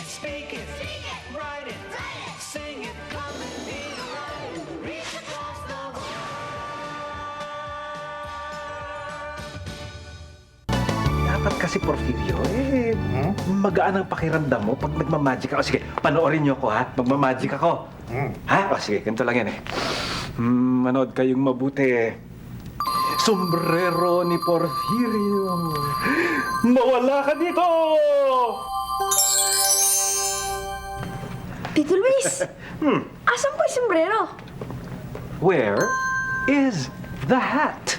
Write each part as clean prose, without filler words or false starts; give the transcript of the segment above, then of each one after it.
Speak it. Write it. Sing it. Come and be right. Reach across the world. Dapat kasi, Porfirio, magaan ang pakiramdam mo pag nagmamagic ako. Sige, panoorin niyo ako, ha? Magmamagic ako. Ha? O, sige, ganito lang yan, eh. Manood kayong mabuti. Sombrero ni Porfirio. Mawala ka dito! Tito Luis! Asan po yung sombrero? Where is the hat?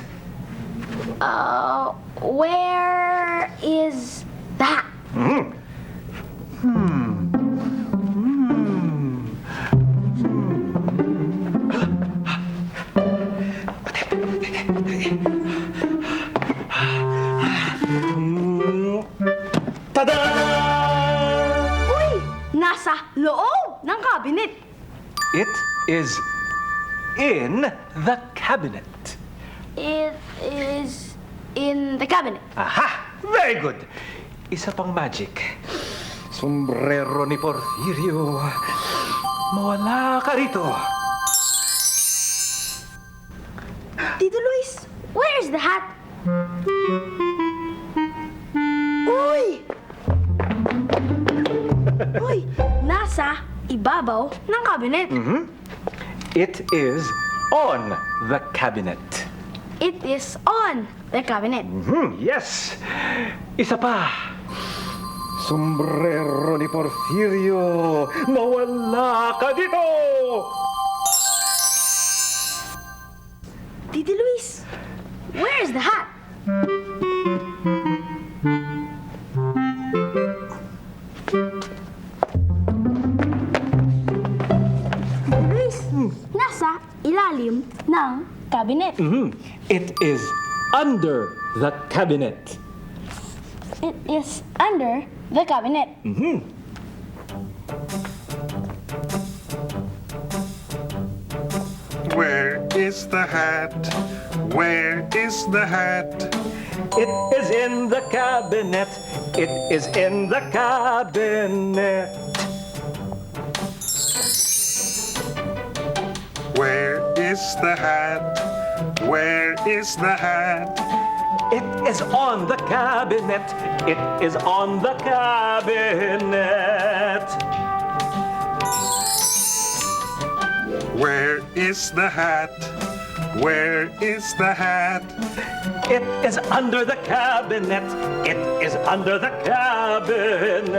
Where is that? Tada! Uy! Nasa loob ng cabinet. It is in the cabinet. It is in the cabinet. Aha! Very good! Isa pang magic. Sombrero ni Porfirio. Mawala ka rito. Tito Luis, where is the hat? Uy! Uy! Nasa ibabaw ng cabinet. It is on the cabinet. It is on the cabinet. Yes! Isa pa. Sombrero ni Porfirio. Mawala ka dito! Tito Luis, where is the hat? Tito Luis, nasa ilalim ng cabinet. It is under the cabinet. It is under the cabinet. Where is the hat? Where is the hat? It is in the cabinet. It is in the cabinet. Where is the hat? Where is the hat? It is on the cabinet. It is on the cabinet. Where is the hat? Where is the hat? It is under the cabinet. It is under the cabinet.